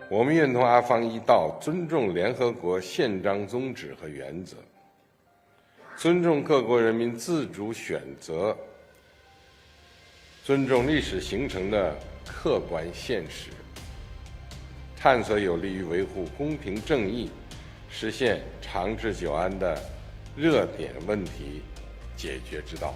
我们愿同阿方一道尊重联合国宪章宗旨和原则，尊重各国人民自主选择，尊重历史形成的客观现实，探索有利于维护公平正义、实现长治久安的热点问题解决之道。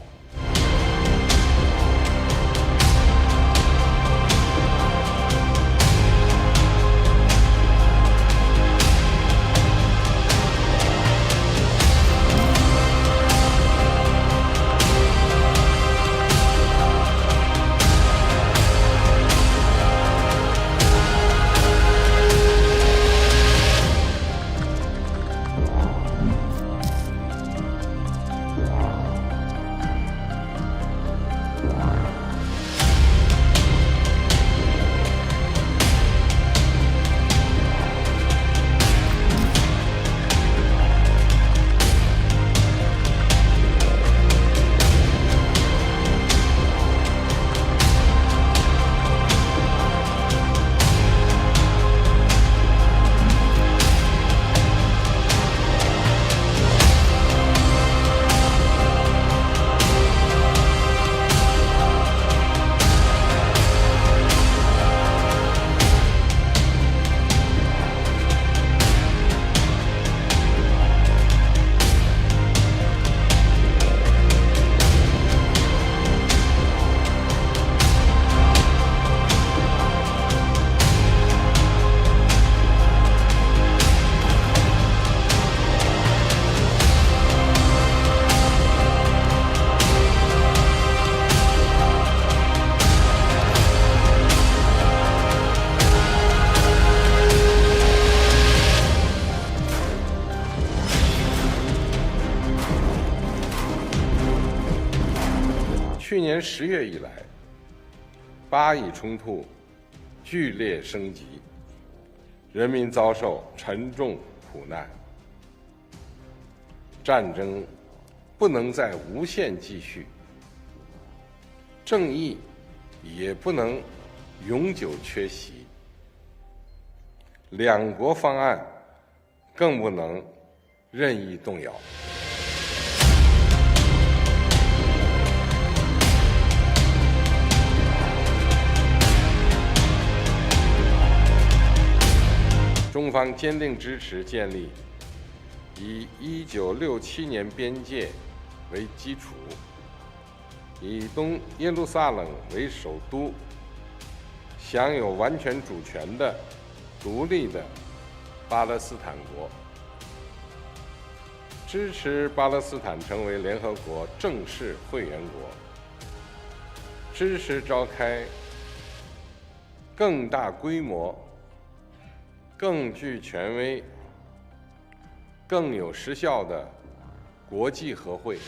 去年10月以来，巴以冲突剧烈升级，人民遭受沉重苦难。战争不能再无限继续，正义也不能永久缺席，两国方案更不能任意动摇。中方坚定支持建立以1967年边界为基础，以东耶路撒冷为首都，享有完全主权的独立的巴勒斯坦国，支持巴勒斯坦成为联合国正式会员国，支持召开更大规模、更具权威、更有实效的国际和会。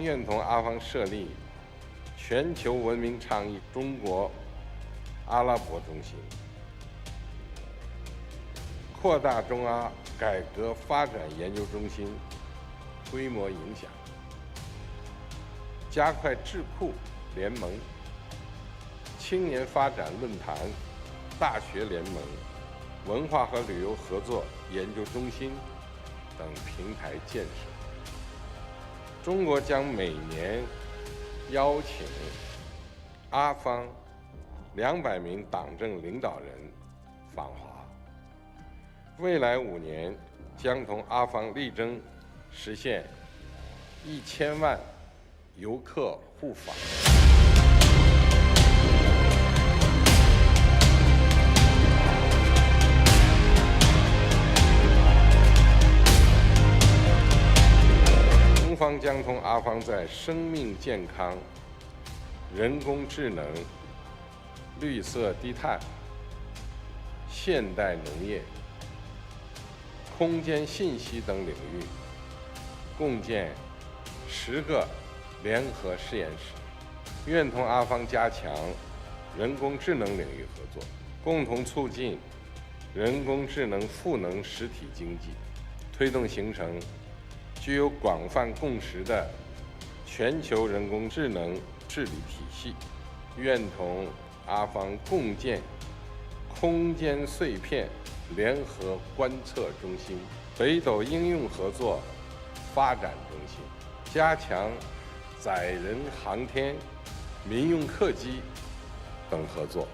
愿同阿方设立全球文明倡议中国阿拉伯中心，扩大中阿改革发展研究中心规模影响，加快智库联盟、青年发展论坛、大学联盟、文化和旅游合作研究中心等平台建设。中国将每年邀请阿方200名党政领导人访华，未来5年将同阿方力争实现1000万游客互访。中方将同阿方在生命健康、人工智能、绿色低碳、现代农业、空间信息等领域共建10个联合实验室，愿同阿方加强人工智能领域合作，共同促进人工智能赋能实体经济，推动形成具有广泛共识的全球人工智能治理体系，愿同阿方共建空间碎片联合观测中心、北斗应用合作发展中心，加强载人航天、民用客机等合作。